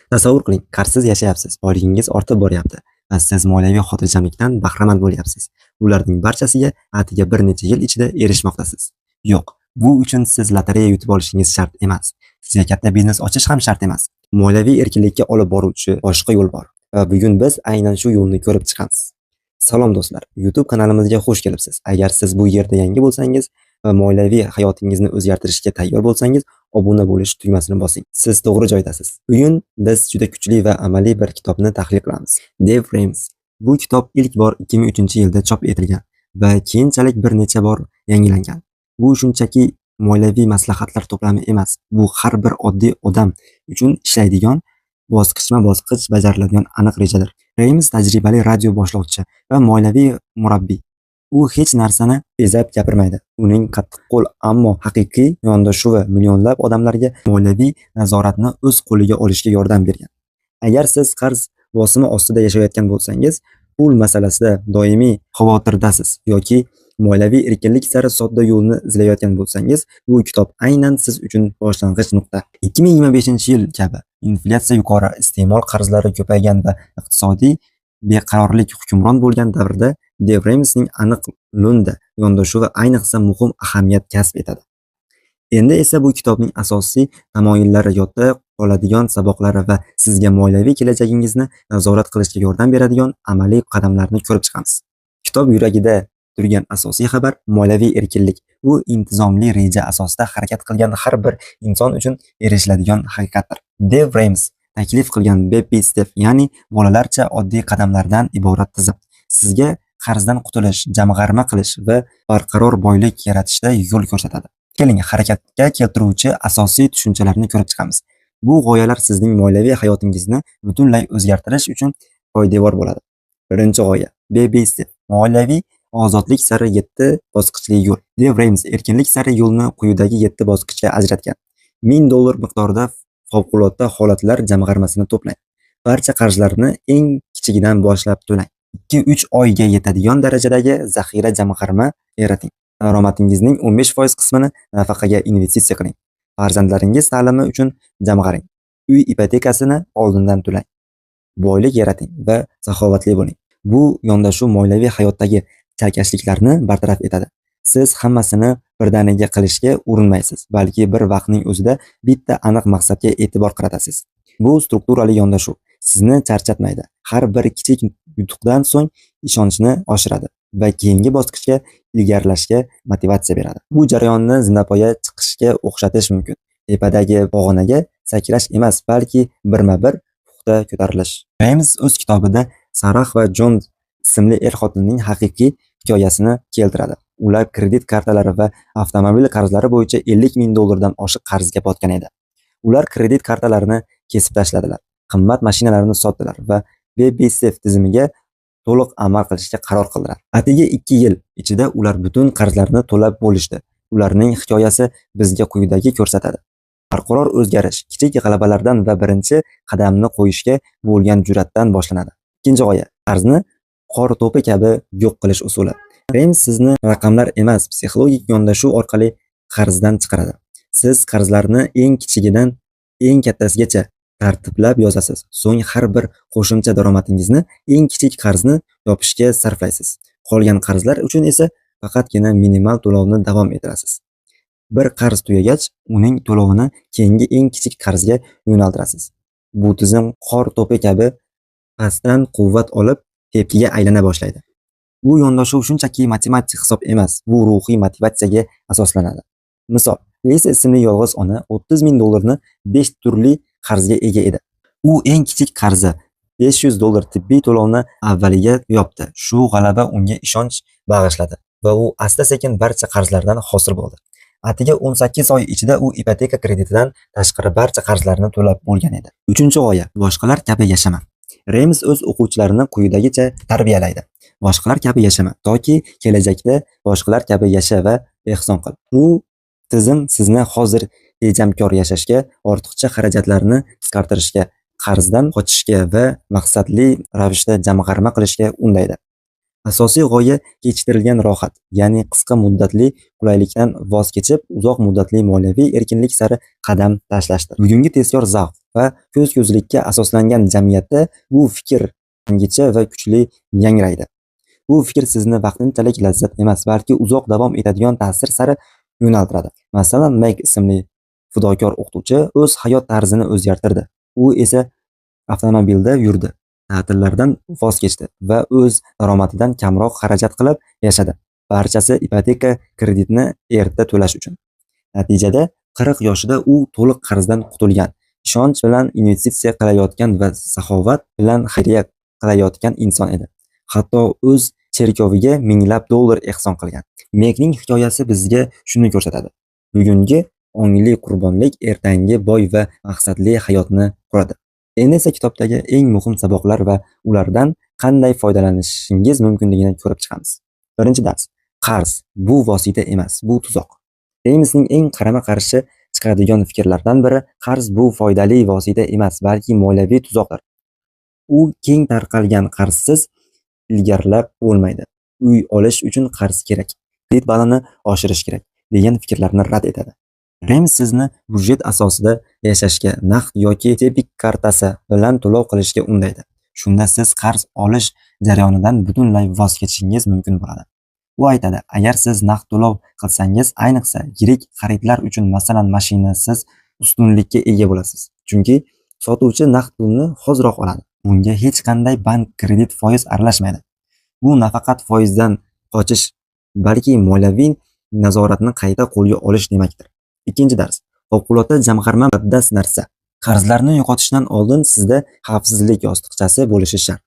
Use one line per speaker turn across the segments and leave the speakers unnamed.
Tasavvur qiling, qarsiz yashayapsiz, oyligingiz ortib boryapti va siz moliyaviy xotirjamlikdan bahramand bo'lyapsiz. Bularning barchasiga atigi bir necha yil ichida erishmoqdasiz. Yo'q, bu uchun siz lotereya yutib olishingiz shart emas. Sizga katta biznes ochish ham shart emas. Moliyaviy erkinlikka olib boruvchi boshqa yo'l bor va bugun biz aynan shu yo'lni ko'rib chiqamiz. Salom do'stlar, YouTube kanalimizga xush kelibsiz. Agar siz bu yerda yangi bo'lsangiz va moliyaviy hayotingizni o'zgartirishga tayyor bo'lsangiz, obuna bo'lish tugmasini bosing. Siz to'g'ri joydasiz. Bugun biz juda kuchli va amaliy bir kitobni tahlil qilamiz. Dave Ramsey. Bu kitob ilk bor 2003-yilda chop etilgan va keyinchalik bir necha bor yangilangan. Bu shunchaki moliyaviy maslahatlar to'plami emas. Bu har bir oddiy odam uchun ishlaydigan, bosqichma-bosqich bajariladigan aniq rejadir. Ramsey tajribali radio boshlovchi va moliyaviy murabbiy. U hech narsani bezab gapirmaydi. Uning qattiqqo'l ammo haqiqiy yondashuvi millionlab odamlarga moliyaviy nazoratni o'z qo'liga olishga yordam bergan. Agar siz qarz bosimi ostida yashayotgan bo'lsangiz, pul masalasida doimiy xavotirdasiz yoki moliyaviy erkinlik sari sodda yo'lni izlayotgan bo'lsangiz, bu kitob aynan siz uchun boshlang'ich nuqta. 2025-yil kabi inflyatsiya yuqori, iste'mol qarzlari ko'paygan va iqtisodiy beqarorlik hukmron bo'lgan davrda Dave Ramseyning aniq lo'nda yondashuvi ayniqsa muhim ahamiyat kasb etadi. Endi esa bu kitobning asosiy tamoyillari, yodda qoladigan saboqlari va sizga moliyaviy kelajagingizni nazorat qilishga yordam beradigan amaliy qadamlarni ko'rib chiqamiz. Kitob yuragida turgan asosiy xabar moliyaviy erkinlik. Bu intizomli reja asosida harakat qilgan har bir inson uchun erishiladigan haqiqatdir. Dave Ramsey taklif qilgan baby step, ya'ni bolalarcha oddiy qadamlardan iborat tizim, sizga qarzdan qutulish, jamg'arma qilish va barqaror boylik yaratishda yo'l ko'rsatadi. Keling, harakatga keltiruvchi asosiy tushunchalarni ko'rib chiqamiz. Bu g'oyalar sizning moliyaviy hayotingizni butunlay o'zgartirish uchun poydevor bo'ladi. Birinchi g'oya: baby step, moliyaviy ozodlik sari 7 bosqichli yo'l. Dave Ramsey erkinlik sari yo'lni quyidagi 7 bosqichga ajratgan. $1000 miqdorida favqulodda holatlar jamg'armasini to'plang. Barcha qarzlarni eng kichigidan boshlab to'lang. 2-3 oyga yetadigan darajadagi zaxira jamg'arma yarating. Daromadingizning 15% qismini nafaqaga investitsiya qiling. Farzandlaringiz ta'limi uchun jamg'aring. Uy ipotekasini oldindan to'lang. Boylik yarating va saxovatli bo'ling. Bu yondashuv moliyaviy hayotdagi chalkashliklarni bartaraf etadi. Siz hammasini birdaniga qilishga urinmaysiz, balki bir vaqtning o'zida bitta aniq maqsadga e'tibor qaratasiz. Bu strukturali yondashuv sizni charchatmaydi. Har bir kichik yutuqdan so'ng ishonchni oshiradi va keyingi bosqichga ilgarilashga motivatsiya beradi. Bu jarayonni zinapoya chiqishga o'xshatish mumkin. Tepadagi pog'onaga sakrash emas, balki birma-bir puxta ko'tarilish. Ramsey o'z kitobida Sarah va Jon ismli er-xotinning haqiqiy hikoyasini keltiradi. Ular kredit kartalari va avtomobil qarzlari bo'yicha $50,000 dan oshiq qarzga botgan edi. Ular kredit kartalarini kesib tashladilar, qimmat mashinalarini sotdilar va baby step tizimiga to'liq amal qilishga qaror qildilar. Atigi 2 yil ichida ular butun qarzlarini to'lab bo'lishdi. Ularning hikoyasi bizga quyidagi ko'rsatadi. Barqaror o'zgarish kichik g'alabalardan va birinchi qadamni qo'yishga bo'lgan jur'atdan boshlanadi. Ikkinchi g'oya: qarzni qor to'pi kabi yo'q qilish usuli. Ramsey sizni raqamlar emas, psixologik yondashuv orqali qarzdan chiqaradi. Siz qarzlarni eng kichigidan eng kattasigacha tartiblab yozasiz. So'ng har bir qo'shimcha daromadingizni eng kichik qarzni yopishga sarflaysiz. Qolgan qarzlar uchun esa faqatgina minimal to'lovni davom ettirasiz. Bir qarz tugagach, uning to'lovini keyingi eng kichik qarzga yo'naltirasiz. Bu tizim qor to'pi kabi pastdan quvvat olib, tepkiga aylana boshlaydi. Bu yondashuv shunchaki matematik hisob emas, bu ruhiy motivatsiyaga asoslanadi. Misol: Lisa ismli yolg'iz ona $30,000 5 turli qarzga ega edi. U eng kichik qarzi $500 tibbiy to'lovni avvaliga yopdi. Shu g'alaba unga ishonch bag'ishladi va u asta-sekin barcha qarzlardan hosil bo'ldi. Atigi 18 oy ichida u ipoteka kreditidan tashqari barcha qarzlarini to'lab bo'lgan edi. Uchinchi g'oya: boshqalar kabi yashama. Ramsey o'z o'quvchilarini quyidagicha tarbiyalaydi. Boshqalar kabi yashama, toki kelajakda boshqalar kabi yasha va ehson qil. Bu tizim sizni hozir tejamkor yashashga, ortiqcha xarajatlarni qisqartirishga, qarzdan qochishga va maqsadli ravishda jamg'arma qilishga undaydi. Asosiy g'oya kechiktirilgan rohat, ya'ni qisqa muddatli qulaylikdan voz kechib, uzoq muddatli moliyaviy erkinlik sari qadam tashlashdir. Bugungi tezkor zavq va ko'z-ko'zlikka asoslangan jamiyatda bu fikr yangicha va kuchli yangraydi. Bu fikr sizni vaqtinchalik lazzat emas, balki uzoq davom etadigan ta'sir sari yo'naltiradi. Masalan, Mek ismli fidokor o'qituvchi o'z hayot tarzini o'zgartirdi. U esa avtomobilda yurdi, ta'tillardan voz kechdi va o'z daromadidan kamroq xarajat qilib yashadi. Barchasi ipoteka kreditini erta to'lash uchun. Natijada 40 yoshida u to'liq qarzdan qutulgan, ishonch bilan investitsiya qilayotgan va saxovat bilan xayriya qilayotgan inson edi. Hatto o'z cherkoviga minglab dollar ehson qilgan. Mekning hikoyasi bizga shuni ko'rsatadi. Bugungi ongli qurbonlik ertangi boy va maqsadli hayotni quradi. Endi esa kitobdagi eng muhim saboqlar va ulardan qanday foydalanishingiz mumkinligini ko'rib chiqamiz. Birinchi dars. Qarz bu vosita emas, bu tuzoq. Ramesning eng qarama-qarshi chiqadigan fikrlardan biri qarz bu foydali vosita emas, balki moliyaviy tuzoqdir. U keng tarqalgan qarzsiz ilgarilab bo'lmaydi. Uy olish uchun qarz kerak, kredit balini oshirish kerak degan fikrlarni rad etadi. Rames sizni budjet asosida yashashga, naqd yoki debit kartasi bilan to'lov qilishga undaydi. Shunda siz qarz olish jarayonidan butunlay voz kechishingiz mumkin bo'ladi. U aytadi, agar siz naqd to'lov qilsangiz, ayniqsa yirik xaridlar uchun, masalan, mashina, siz ustunlikka ega bo'lasiz. Chunki sotuvchi naqd pulni hoziroq oladi. Bunga hech qanday bank kredit foiz aralashmaydi. Bu nafaqat foizdan qochish, balki moliyaviy nazoratni qayta qo'lga olish demakdir. Ikkinchi dars. Favqulodda jamg'arma muqaddas narsa. Qarzlarni yo'qotishdan oldin sizda xavfsizlik yostiqchasi bo'lishi shart.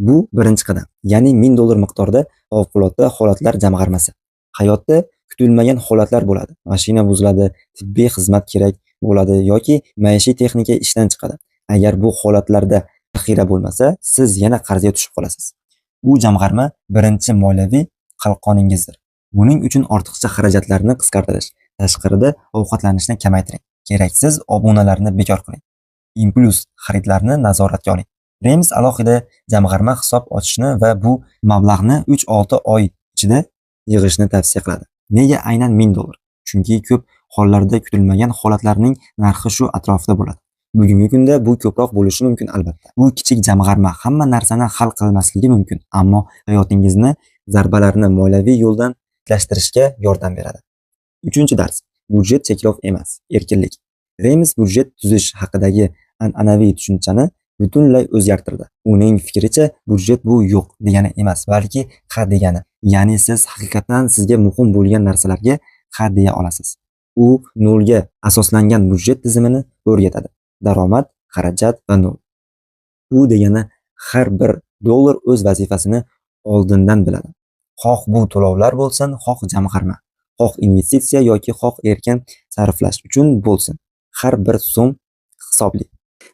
Bu birinchi qadam, ya'ni $1000 miqdorida favqulodda holatlar jamg'armasi. Hayotda kutilmagan holatlar bo'ladi. Mashina buziladi, tibbiy xizmat kerak bo'ladi yoki maishiy texnika ishdan chiqadi. Agar bu holatlarda zaxira bo'lmasa, siz yana qarzga tushib qolasiz. Bu jamg'arma birinchi moliyaviy qalqoningizdir. Buning uchun ortiqcha xarajatlarni qisqartirish, tashqarida ovqatlanishni kamaytiring, keraksiz obunalarni bekor qiling, impuls xaridlarni nazoratga oling. Rames alohida jamg'arma hisob ochishni va bu mablag'ni 3-6 oy ichida yig'ishni tavsiya qiladi. Nega aynan $1000? Chunki ko'p hollarda kutilmagan holatlarning narxi shu atrofda bo'ladi. Bugungi kunda bu ko'proq bo'lishi mumkin albatta. Bu kichik jamg'arma hamma narsani hal qilmasligi mumkin, ammo hayotingizni zarbalarni moliyaviy yo'ldan tiklashtirishga yordam beradi. Uchinchi dars. Budjet cheklov emas, erkinlik. Rames budjet tuzish haqidagi an'anaviy tushunchani butunlay o'zgartirdi. Uning fikricha, budjet bu yo'q degani emas, balki ha degani. Ya'ni siz haqiqatan sizga muhim bo'lgan narsalarga ha deya olasiz. U nolga asoslangan budjet tizimini o'rgatadi. Daromad, xarajat va nol. Bu degani har bir dollar o'z vazifasini oldindan biladi. Xoh bu to'lovlar bo'lsin, xoh jamg'arma, xoh investitsiya yoki xoh erkin sarflash uchun bo'lsin. Har bir so'm hisobli.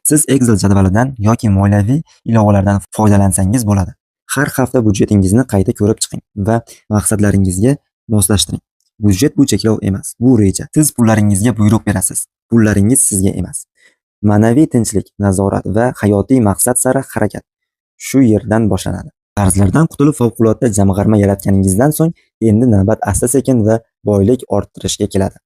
Siz Excel jadvalidan yoki moliyaviy ilovalardan foydalansangiz bo'ladi. Har hafta budjetingizni qayta ko'rib chiqing va maqsadlaringizga moslashtiring. Budjet bu cheklov emas, bu reja. Siz pullaringizga buyruq berasiz. Pullaringiz sizga emas. Ma'naviy tinchlik, nazorat va hayotiy maqsad sari harakat shu yerdan boshlanadi. Qarzlardan qutulib favqulodda jamg'arma yaratganingizdan so'ng endi navbat asta-sekin va boylik orttirishga keladi.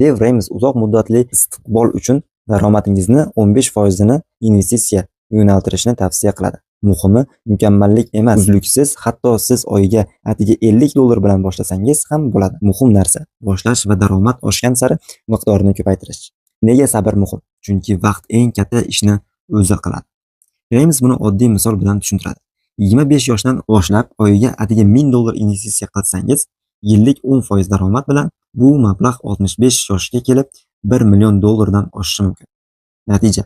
Dev Rames uzoq muddatli istiqbol uchun daromadingizni 15% ni investitsiya yo'naltirishni tavsiya qiladi. Muhimi mukammallik emas, uzluksiz, hatto siz oyiga atiga $50 bilan boshlasangiz ham bo'ladi. Muhim narsa boshlash va daromad oshgan sari miqdorini ko'paytirish. Nega sabr muhim? Chunki vaqt eng katta ishni o'zi qiladi. Rames buni oddiy misol bilan tushuntiradi. 25 yoshdan boshlab oyiga atiga $1000 investitsiya qilsangiz, yillik 10% daromad bilan bu mablag' 65 yoshga kelib $1 million dan oshishi mumkin. Natija: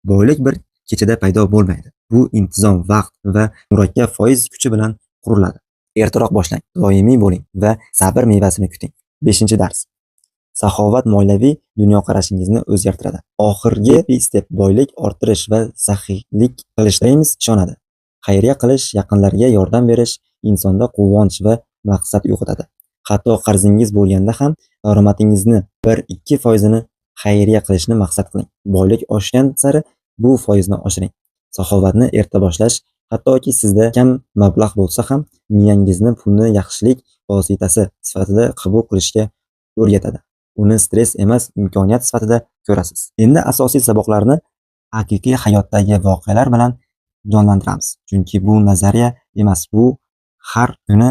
boylik bir kechada paydo bo'lmaydi. Bu intizom, vaqt va murakkab foiz kuchi bilan quriladi. Ertaroq boshlang, doimiy bo'ling va sabr mevasini kuting. 5-dars. Saxovat moliyaviy dunyoqarashingizni o'zgartiradi. Oxirgi step boylik orttirish va saxiylik qilish. Rames ishonadi. Xayriya qilish, yaqinlarga yordam berish insonda quvonch va maqsad uyg'otadi. Hatto qarzingiz bo'lganda ham daromadingizni 1-2% ni xayriya qilishni maqsad qiling. Boylik oshgan sari bu foizni oshiring. Saxovatni erta boshlash, hattoki sizda kam mablag' bo'lsa ham, miyangizni pulni yaxshilik vositasi sifatida qabul qilishga o'rgatadi. Uni stress emas, imkoniyat sifatida ko'rasiz. Endi asosiy saboqlarni haqiqiy hayotdagi voqealar bilan jonlantiramiz. Chunki bu nazariya emas, bu har kuni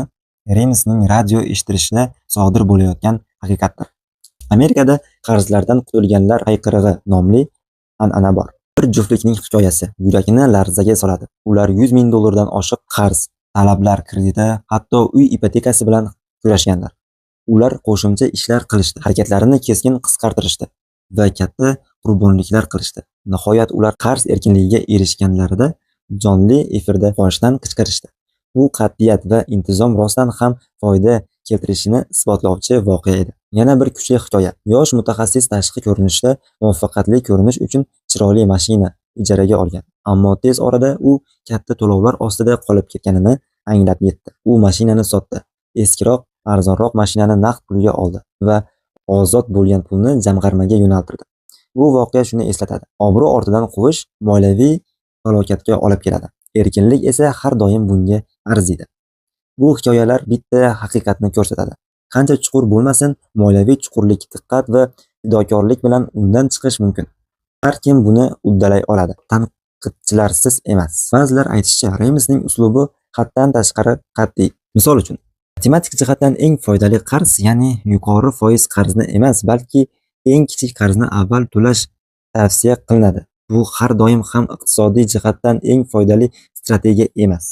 Remsning radio eshittirishida sodir bo'layotgan haqiqatdir. Amerikada qarzlardan qutulganlar hayqirig'i nomli an'ana bor. Bir juftlikning hikoyasi yurakni larzaga soladi. Ular $100,000 dan oshiq qarz, talablar krediti, hatto uy ipotekasi bilan kurashganlar. Ular qo'shimcha ishlar qilishdi, harakatlarini keskin qisqartirishdi va katta qurbonliklar qilishdi. Nihoyat ular qarz erkinligiga erishganlarida jonli efirda quvonchdan qichqirishdi. Bu qat'iyat va intizom rostdan ham foyda keltirishini isbotlovchi voqea edi. Yana bir kuchli hikoya. Yosh mutaxassis tashqi ko'rinishda muvaffaqiyatli ko'rinish uchun chiroyli mashina ijaraga olgan. Ammo tez orada u katta to'lovlar ostida qolib ketganini anglab yetdi. U mashinani sotdi. Eskiroq, arzonroq mashinani naqd pulga oldi va ozod bo'lgan pulni jamg'armaga yo'naltirdi. Bu voqea shuni eslatadi. Obro' ortidan quvish moliyaviy falokatga olib keladi. Erkinlik esa har doim bunga arziydi. Bu hikoyalar bitta haqiqatni ko'rsatadi. Qancha chuqur bo'lmasin, moliyaviy chuqurlik diqqat va fidokorlik bilan undan chiqish mumkin. Har kim buni uddalay oladi. Tanqidchilarsiz emas. Ba'zilar aytishicha, Remsning uslubi haddan tashqari qat'iy. Misol uchun, matematik jihatdan eng foydali qarz, ya'ni yuqori foiz qarzni emas, balki eng kichik qarzni avval to'lash tavsiya qilinadi. Bu har doim ham iqtisodiy jihatdan eng foydali strategiya emas.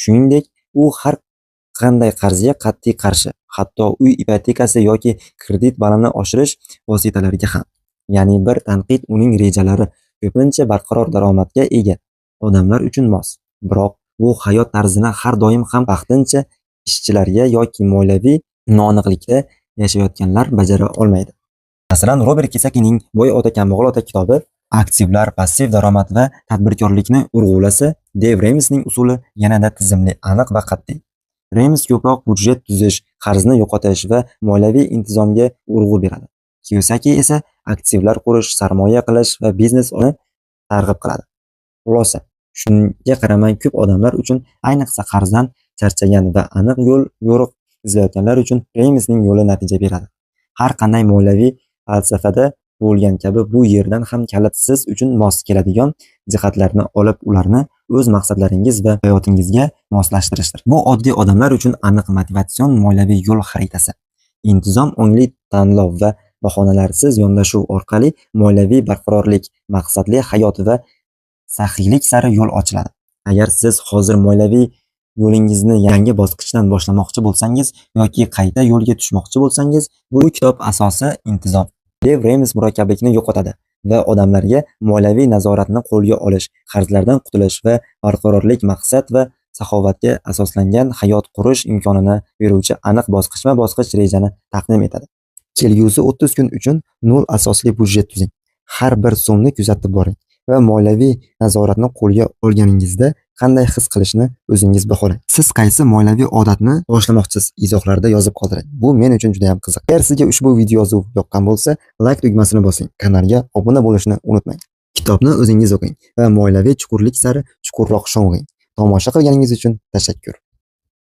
Shuningdek, u har qanday qarzga qat'iy qarshi, hatto uy ipotekasi yoki kredit balanini oshirish vositalariga ham. Ya'ni bir tanqid uning rejalari ko'pincha barqaror daromadga ega odamlar uchun mos. Biroq bu hayot tarzini har doim ham vaqtincha ishchilarga yoki moliyaviy noaniqlikda yashayotganlar bajara olmaydi. Masalan, Robert Kiyosakining Boy ota kambag'al ota kitobi aktivlar, passiv daromad va tadbirkorlikni urg'ulasa, Dev Remsning usuli yanada tizimli, aniq va qat'iy. Rems ko'proq budjet tuzish, qarzni yo'qotish va moliyaviy intizomga urg'u beradi. Kiyosaki esa aktivlar qurish, sarmoya qilish va biznesni targ'ib qiladi. Xulosa, shunga qaramay ko'p odamlar uchun, ayniqsa qarzdan charchagan va aniq yo'riq izlayotganlar uchun Remsning yo'li natija beradi. Har qanday moliyaviy falsafada bo'lgan kabi bu yerdan ham kalit siz uchun mos keladigan jihatlarni olib, ularni o'z maqsadlaringiz va hayotingizga moslashtirishdir. Bu oddiy odamlar uchun aniq motivatsion moliyaviy yo'l xaritasi. Intizom, ongli tanlov va bahonalarsiz yondashuv orqali moliyaviy barqarorlik, maqsadli hayot va saxiylik sari yo'l ochiladi. Agar siz hozir moliyaviy yo'lingizni yangi bosqichdan boshlamoqchi bo'lsangiz yoki qayta yo'lga tushmoqchi bo'lsangiz, bu kitob asosi intizom. Dev Rems murakkablikni yo'qotadi va odamlarga moliyaviy nazoratni qo'lga olish, qarzlardan qutulish va barqarorlik, maqsad va saxovatga asoslangan hayot qurish imkonini beruvchi aniq bosqichma-bosqich rejani taqdim etadi. Kelgusi 30 kun uchun 0 asosli budjet tuzing. Har bir so'mni kuzatib boring va moliyaviy nazoratni qo'lga olganingizda qanday his qilishni o'zingiz baholang. Siz qaysi moliyaviy odatni boshlamoqchisiz? Izohlarda yozib qoldiring. Bu men uchun juda ham qiziq. Agar sizga ushbu video yoqqan bo'lsa, like tugmasini bosing. Kanalga obuna bo'lishni unutmang. Kitobni o'zingiz o'qing va moliyaviy chuqurlik sari chuqurroq sho'ng'ing. Tomosha qilganingiz uchun tashakkur.